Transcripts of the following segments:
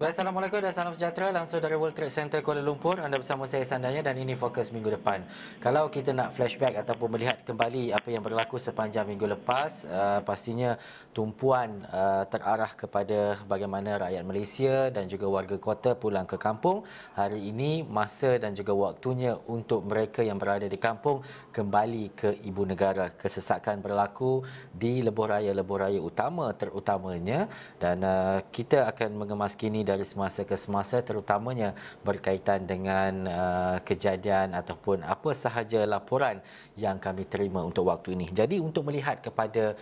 Baik, Assalamualaikum dan salam sejahtera langsung dari World Trade Center Kuala Lumpur. Anda bersama saya Sandanya dan ini fokus minggu depan. Kalau kita nak flashback ataupun melihat kembali apa yang berlaku sepanjang minggu lepas, pastinya tumpuan terarah kepada bagaimana rakyat Malaysia dan juga warga kota pulang ke kampung. Hari ini masa dan juga waktunya untuk mereka yang berada di kampung kembali ke ibu negara. Kesesakan berlaku di lebuh raya utama terutamanya, dan kita akan mengemaskini dari semasa ke semasa, terutamanya berkaitan dengan kejadian ataupun apa sahaja laporan yang kami terima untuk waktu ini. Jadi untuk melihat kepada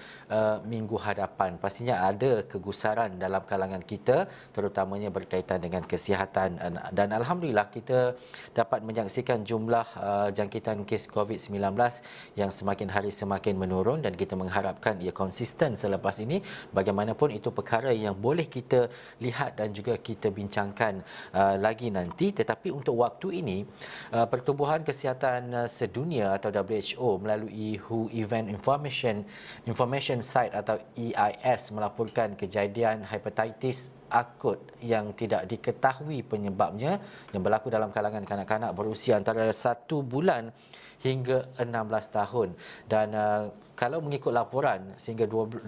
minggu hadapan, pastinya ada kegusaran dalam kalangan kita, terutamanya berkaitan dengan kesihatan, dan alhamdulillah kita dapat menyaksikan jumlah jangkitan kes COVID-19 yang semakin hari semakin menurun, dan kita mengharapkan ia konsisten selepas ini. Bagaimanapun itu perkara yang boleh kita lihat dan juga kita bincangkan lagi nanti. Tetapi untuk waktu ini, Pertubuhan Kesihatan Sedunia atau WHO melalui WHO Event Information Site atau EIS melaporkan kejadian hepatitis akut yang tidak diketahui penyebabnya yang berlaku dalam kalangan kanak-kanak berusia antara 1 bulan hingga 16 tahun. Dan kalau mengikut laporan sehingga 21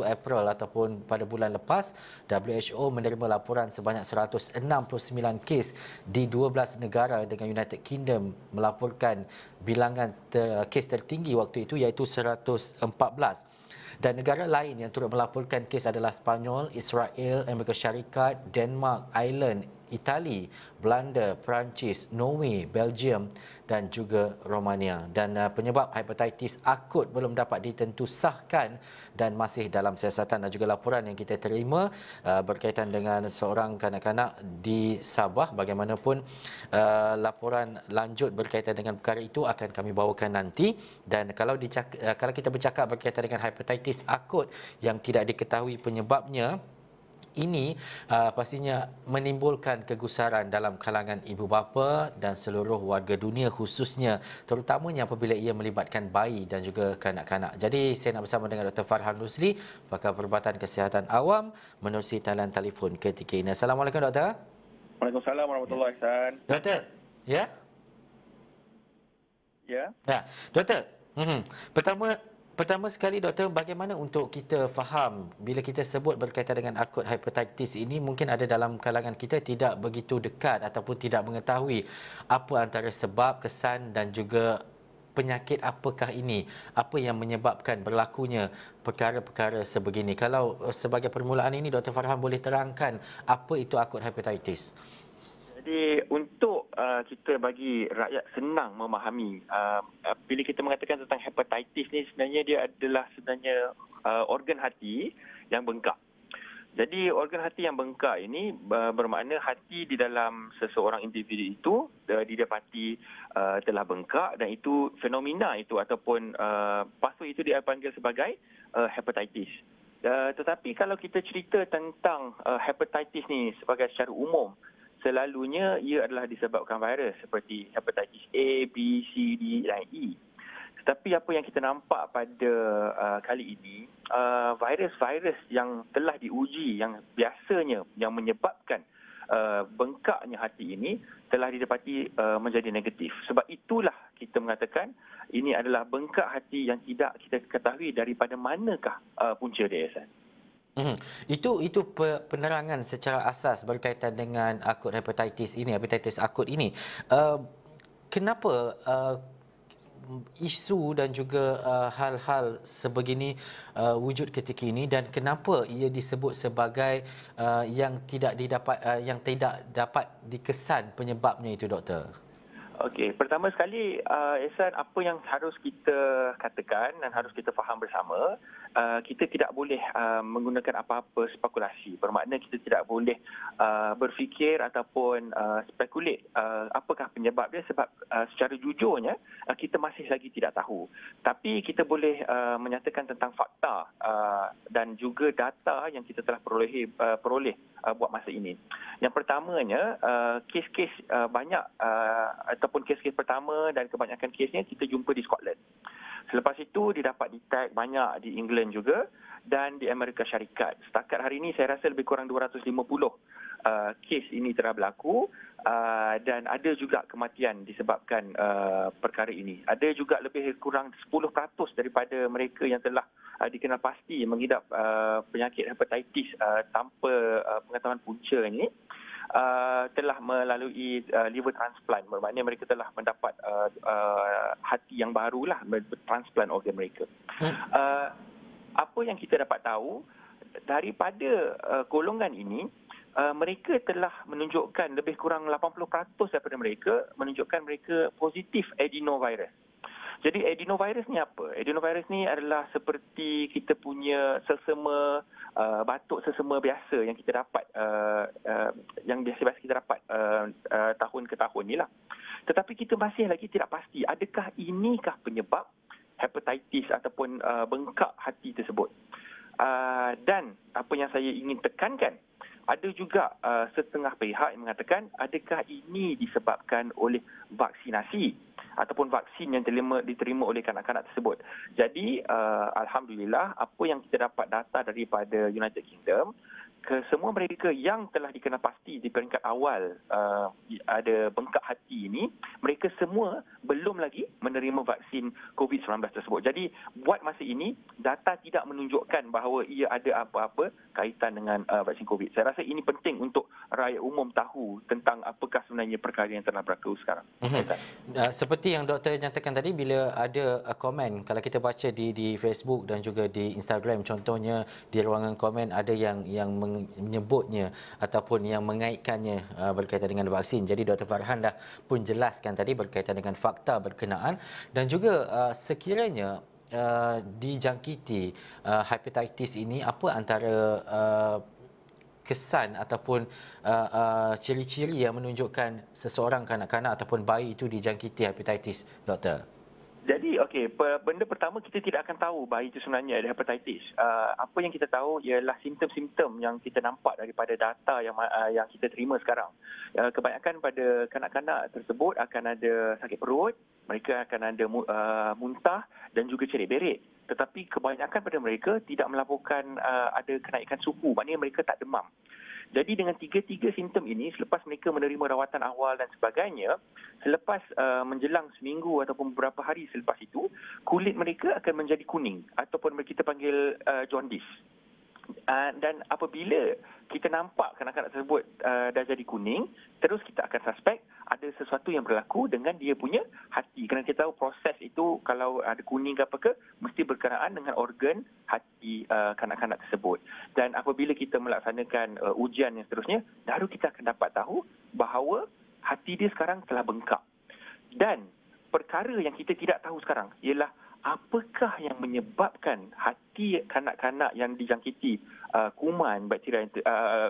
April ataupun pada bulan lepas, WHO menerima laporan sebanyak 169 kes di 12 negara, dengan United Kingdom melaporkan bilangan kes tertinggi waktu itu iaitu 114. Dan negara lain yang turut melaporkan kes adalah Sepanyol, Israel, Amerika Syarikat, Denmark, Ireland, Itali, Belanda, Perancis, Norway, Belgium dan juga Romania. Dan penyebab hepatitis akut belum dapat ditentusahkan dan masih dalam siasatan. Dan juga laporan yang kita terima berkaitan dengan seorang kanak-kanak di Sabah. Bagaimanapun laporan lanjut berkaitan dengan perkara itu akan kami bawakan nanti. Dan kalau kita bercakap berkaitan dengan hepatitis akut yang tidak diketahui penyebabnya, ini pastinya menimbulkan kegusaran dalam kalangan ibu bapa dan seluruh warga dunia, khususnya terutamanya apabila ia melibatkan bayi dan juga kanak-kanak. Jadi saya nak bersama dengan Dr. Farhan Rusli, pakar perubatan kesihatan awam, menerusi talian telefon ketika ini. Assalamualaikum doktor. Waalaikumsalam warahmatullahi wabarakatuh. Doktor, ya? Ya. Ya, doktor. Pertama sekali doktor, bagaimana untuk kita faham bila kita sebut berkaitan dengan akut hepatitis ini, mungkin ada dalam kalangan kita tidak begitu dekat ataupun tidak mengetahui apa antara sebab, kesan dan juga penyakit apakah ini, apa yang menyebabkan berlakunya perkara-perkara sebegini. Kalau sebagai permulaan ini Dr. Farhan boleh terangkan apa itu akut hepatitis? Jadi untuk kita bagi rakyat senang memahami, bila kita mengatakan tentang hepatitis ni, sebenarnya dia adalah sebenarnya organ hati yang bengkak. Jadi organ hati yang bengkak ini bermakna hati di dalam seseorang individu itu didapati telah bengkak, dan itu fenomena itu ataupun pasu itu dipanggil sebagai hepatitis. Tetapi kalau kita cerita tentang hepatitis ni secara umum, selalunya ia adalah disebabkan virus seperti hepatitis A, B, C, D dan E. Tetapi apa yang kita nampak pada kali ini, virus-virus yang telah diuji yang biasanya yang menyebabkan bengkaknya hati ini telah didapati menjadi negatif. Sebab itulah kita mengatakan ini adalah bengkak hati yang tidak kita ketahui daripada manakah punca dia, Hasan. Itu penerangan secara asas berkaitan dengan akut hepatitis ini, hepatitis akut ini. Kenapa isu dan juga hal-hal sebegini wujud ketika ini, dan kenapa ia disebut sebagai yang tidak dapat dikesan penyebabnya itu, doktor? Okey, pertama sekali Ehsan, apa yang harus kita katakan dan harus kita faham bersama, kita tidak boleh menggunakan apa-apa spekulasi. Bermakna kita tidak boleh berfikir ataupun spekulat apakah penyebab dia, sebab secara jujurnya kita masih lagi tidak tahu. Tapi kita boleh menyatakan tentang fakta dan juga data yang kita telah peroleh buat masa ini. Yang pertamanya, kes-kes banyak ataupun kes-kes pertama dan kebanyakan kesnya kita jumpa di Scotland. Selepas itu didapat detect banyak di England juga dan di Amerika Syarikat. Setakat hari ini saya rasa lebih kurang 250 kes ini telah berlaku dan ada juga kematian disebabkan perkara ini. Ada juga lebih kurang 10% daripada mereka yang telah dikenal pasti mengidap penyakit hepatitis tanpa pengetahuan punca ini telah melalui liver transplant. Bermaknanya mereka telah mendapat hati yang barulah, transplant organ mereka. Apa yang kita dapat tahu daripada golongan ini, mereka telah menunjukkan lebih kurang 80% daripada mereka menunjukkan mereka positif adenovirus. Jadi adenovirus ni apa? Adenovirus ni adalah seperti kita punya selsema, batuk selsema biasa yang kita dapat, yang biasa-biasa kita dapat tahun ke tahun ni lah. Tetapi kita masih lagi tidak pasti adakah inikah penyebab hepatitis ataupun bengkak hati tersebut. Dan apa yang saya ingin tekankan, ada juga setengah pihak yang mengatakan adakah ini disebabkan oleh vaksinasi ataupun vaksin yang diterima oleh kanak-kanak tersebut. Jadi alhamdulillah apa yang kita dapat data daripada United Kingdom, semua mereka yang telah dikenal pasti di peringkat awal ada bengkak hati ini, mereka semua belum lagi menerima vaksin COVID-19 tersebut. Jadi buat masa ini data tidak menunjukkan bahawa ia ada apa-apa kaitan dengan vaksin COVID. Saya rasa ini penting untuk rakyat umum tahu tentang apakah sebenarnya perkara yang telah berlaku sekarang. Seperti yang doktor nyatakan tadi, bila ada komen, kalau kita baca di Facebook dan juga di Instagram, contohnya di ruangan komen ada yang menyebutnya ataupun yang mengaitkannya berkaitan dengan vaksin. Jadi Dr. Farhan dah pun jelaskan tadi berkaitan dengan fakta berkenaan dan juga sekiranya dijangkiti hepatitis ini, apa antara kesan ataupun ciri-ciri yang menunjukkan seseorang kanak-kanak ataupun bayi itu dijangkiti hepatitis, doktor? Jadi, benda pertama kita tidak akan tahu bayi itu sebenarnya ada hepatitis. Apa yang kita tahu ialah simptom-simptom yang kita nampak daripada data yang kita terima sekarang. Kebanyakan pada kanak-kanak tersebut akan ada sakit perut, mereka akan ada muntah dan juga cerit-berit. Tetapi kebanyakan pada mereka tidak melaporkan ada kenaikan suhu, maknanya mereka tak demam. Jadi dengan tiga-tiga simptom ini, selepas mereka menerima rawatan awal dan sebagainya, selepas menjelang seminggu ataupun beberapa hari selepas itu, kulit mereka akan menjadi kuning ataupun kita panggil jaundice. Dan apabila kita nampak kanak-kanak tersebut dah jadi kuning, terus kita akan suspek ada sesuatu yang berlaku dengan dia punya hati. Kerana kita tahu proses itu kalau ada kuning ke apa ke, mesti berkenaan dengan organ hati kanak-kanak tersebut. Dan apabila kita melaksanakan ujian yang seterusnya, baru kita akan dapat tahu bahawa hati dia sekarang telah bengkak. Dan perkara yang kita tidak tahu sekarang ialah apakah yang menyebabkan hati kanak-kanak yang dijangkiti kuman bakteria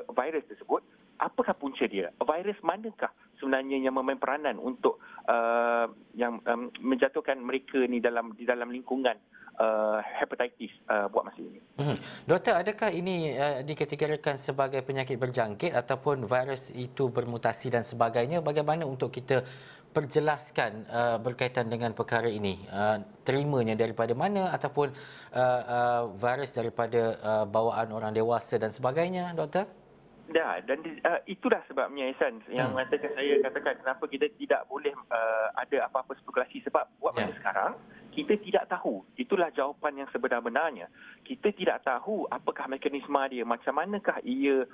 virus tersebut, apakah punca dia? Virus manakah sebenarnya yang memain peranan untuk menjatuhkan mereka ni di dalam lingkungan hepatitis buat masa ini? Doktor, adakah ini dikategorikan sebagai penyakit berjangkit ataupun virus itu bermutasi dan sebagainya? Bagaimana untuk kita perjelaskan berkaitan dengan perkara ini? Terimanya daripada mana ataupun virus daripada bawaan orang dewasa dan sebagainya, doktor? Dah, dan itulah sebabnya Ihsan yang saya katakan kenapa kita tidak boleh ada apa-apa spekulasi, sebab buat masa sekarang kita tidak tahu. Itulah jawapan yang sebenar-benarnya. Kita tidak tahu apakah mekanisme dia, macam manakah ia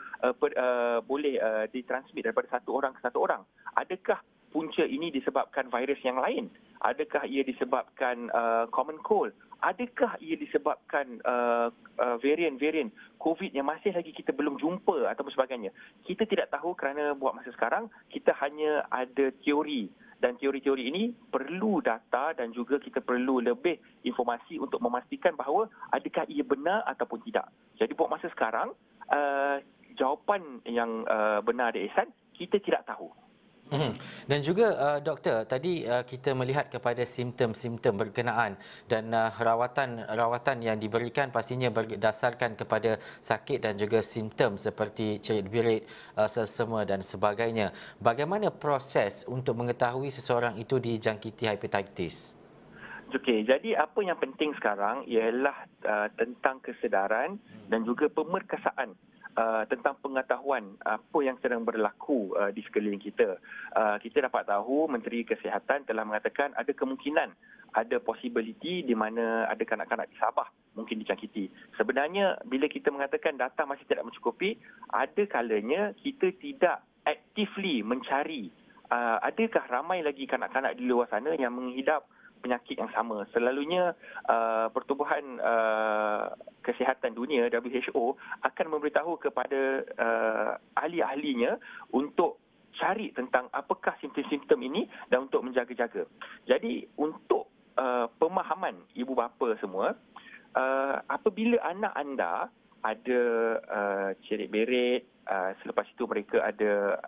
boleh ditransmit daripada satu orang ke satu orang. Adakah punca ini disebabkan virus yang lain? Adakah ia disebabkan common cold? Adakah ia disebabkan varian-varian COVID yang masih lagi kita belum jumpa atau sebagainya? Kita tidak tahu kerana buat masa sekarang kita hanya ada teori. Dan teori-teori ini perlu data dan juga kita perlu lebih informasi untuk memastikan bahawa adakah ia benar ataupun tidak. Jadi buat masa sekarang, jawapan yang benar dari Ihsan, kita tidak tahu. Dan juga doktor, tadi kita melihat kepada simptom-simptom berkenaan dan rawatan yang diberikan pastinya berdasarkan kepada sakit dan juga simptom seperti cerit-berit, selsema dan sebagainya. Bagaimana proses untuk mengetahui seseorang itu dijangkiti hepatitis? Okey, jadi apa yang penting sekarang ialah tentang kesedaran dan juga pemerkasaan tentang pengetahuan apa yang sedang berlaku di sekeliling kita. Kita dapat tahu Menteri Kesihatan telah mengatakan ada kemungkinan, ada possibility di mana ada kanak-kanak di Sabah mungkin dijangkiti. Sebenarnya bila kita mengatakan data masih tidak mencukupi, ada kalanya kita tidak actively mencari adakah ramai lagi kanak-kanak di luar sana yang mengidap penyakit yang sama. Selalunya Pertubuhan Kesihatan Dunia WHO akan memberitahu kepada ahli-ahlinya untuk cari tentang apakah simptom-simptom ini dan untuk menjaga-jaga. Jadi untuk pemahaman ibu bapa semua, apabila anak anda ada cerit-berit, selepas itu mereka ada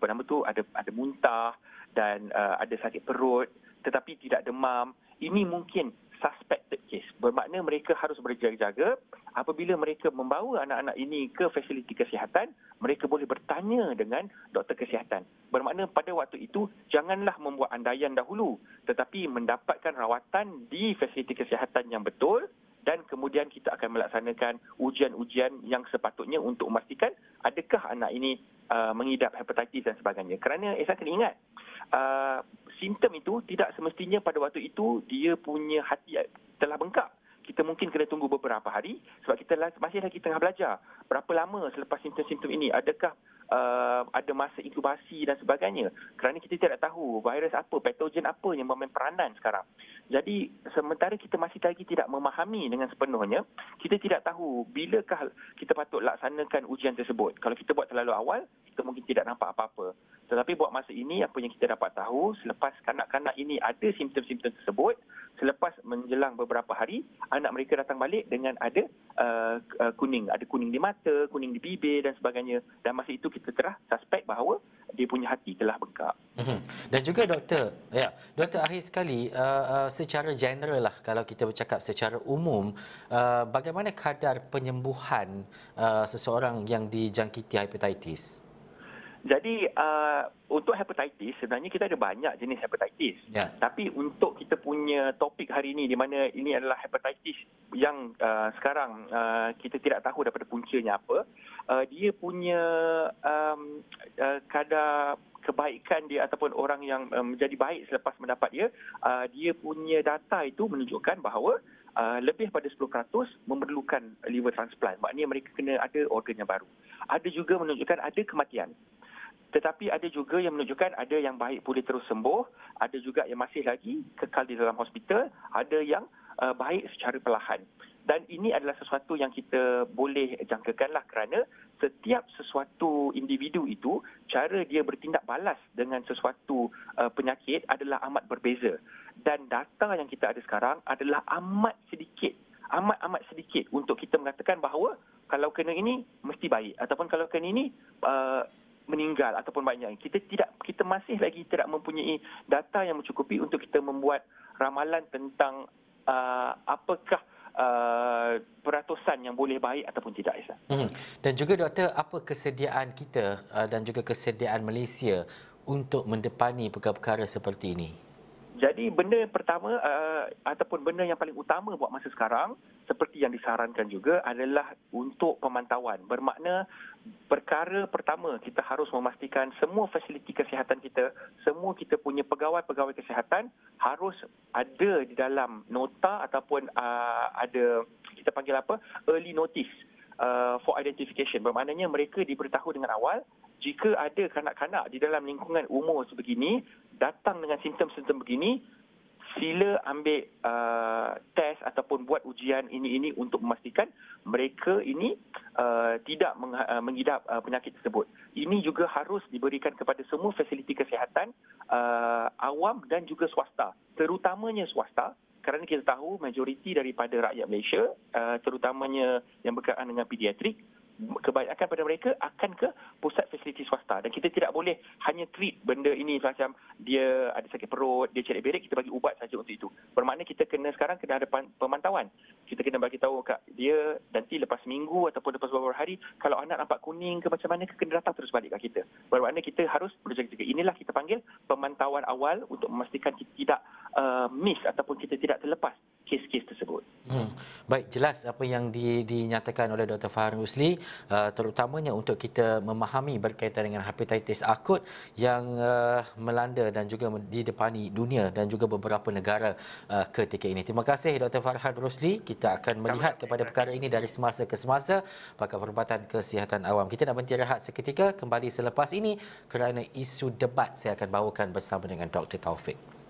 ada muntah dan ada sakit perut tetapi tidak demam, ini mungkin suspected case. Bermakna mereka harus berjaga-jaga. Apabila mereka membawa anak-anak ini ke fasiliti kesihatan, mereka boleh bertanya dengan doktor kesihatan. Bermakna pada waktu itu, janganlah membuat andaian dahulu, tetapi mendapatkan rawatan di fasiliti kesihatan yang betul, dan kemudian kita akan melaksanakan ujian-ujian yang sepatutnya untuk memastikan adakah anak ini mengidap hepatitis dan sebagainya. Kerana Ehsan kena ingat, simptom itu tidak semestinya pada waktu itu dia punya hati telah bengkak. Kita mungkin kena tunggu beberapa hari sebab kita masih lagi tengah belajar. Berapa lama selepas simptom-simptom ini? Adakah ada masa inkubasi dan sebagainya? Kerana kita tidak tahu virus apa, patogen apa yang memain peranan sekarang. Jadi sementara kita masih lagi tidak memahami dengan sepenuhnya, kita tidak tahu bilakah kita patut laksanakan ujian tersebut. Kalau kita buat terlalu awal, kita mungkin tidak nampak apa-apa. Tetapi buat masa ini, apa yang kita dapat tahu, selepas kanak-kanak ini ada simptom-simptom tersebut, selepas menjelang beberapa hari, anak mereka datang balik dengan ada kuning. Ada kuning di mata, kuning di bibir dan sebagainya. Dan masa itu kita terah suspek bahawa dia punya hati telah bengkak. Dan juga doktor, doktor akhir sekali, secara general lah, kalau kita bercakap secara umum, bagaimana kadar penyembuhan seseorang yang dijangkiti hepatitis? Jadi untuk hepatitis, sebenarnya kita ada banyak jenis hepatitis. Ya. Tapi untuk kita punya topik hari ini, di mana ini adalah hepatitis yang sekarang kita tidak tahu daripada puncanya apa, dia punya kadar kebaikan dia ataupun orang yang menjadi baik selepas mendapat dia punya data itu menunjukkan bahawa lebih pada 10% memerlukan liver transplant. Maknanya mereka kena ada organ yang baru. Ada juga menunjukkan ada kematian. Tetapi ada juga yang menunjukkan ada yang baik boleh terus sembuh, ada juga yang masih lagi kekal di dalam hospital, ada yang baik secara perlahan. Dan ini adalah sesuatu yang kita boleh jangkakanlah kerana setiap sesuatu individu itu, cara dia bertindak balas dengan sesuatu penyakit adalah amat berbeza. Dan data yang kita ada sekarang adalah amat sedikit untuk kita mengatakan bahawa kalau kena ini mesti baik ataupun kalau kena ini meninggal ataupun banyak. Kita masih lagi tidak mempunyai data yang mencukupi untuk kita membuat ramalan tentang apakah peratusan yang boleh baik ataupun tidak, Isa. Dan juga doktor, apa kesediaan kita dan juga kesediaan Malaysia untuk mendepani perkara-perkara seperti ini? Jadi benda pertama ataupun benda yang paling utama buat masa sekarang, seperti yang disarankan juga, adalah untuk pemantauan. Bermakna perkara pertama, kita harus memastikan semua fasiliti kesihatan kita, semua kita punya pegawai-pegawai kesihatan harus ada di dalam nota ataupun ada, kita panggil apa, early notice for identification. Bermaknanya mereka diberitahu dengan awal jika ada kanak-kanak di dalam lingkungan umur sebegini datang dengan simptom-simptom begini, sila ambil test ataupun buat ujian ini untuk memastikan mereka ini tidak mengidap penyakit tersebut. Ini juga harus diberikan kepada semua fasiliti kesihatan awam dan juga swasta, terutamanya swasta, kerana kita tahu majoriti daripada rakyat Malaysia, terutamanya yang berkaitan dengan pediatrik, kebanyakan pada mereka akan ke pusat fasiliti swasta, dan kita tidak boleh hanya treat benda ini macam dia ada sakit perut, dia cerit-berit, kita bagi ubat saja untuk itu. Bermakna kita sekarang kena ada pemantauan. kita kena bagi tahu kat dia nanti lepas minggu ataupun lepas beberapa hari, kalau anak nampak kuning ke macam mana, kena datang terus balik kat kita. Bermakna kita harus berjaga-jaga. Inilah kita panggil pemantauan awal untuk memastikan kita tidak miss ataupun kita tidak terlepas kes-kes tersebut. Baik, jelas apa yang dinyatakan oleh Dr. Farhan Rusli, terutamanya untuk kita memahami berkaitan dengan hepatitis akut yang melanda dan juga didepani dunia dan juga beberapa negara ketika ini. Terima kasih Dr. Farhan Rusli. Kita akan melihat kepada perkara ini dari semasa ke semasa Pakar Perubatan Kesihatan Awam. Kita nak berhenti rehat seketika, kembali selepas ini kerana isu debat saya akan bawakan bersama dengan Dr. Taufik.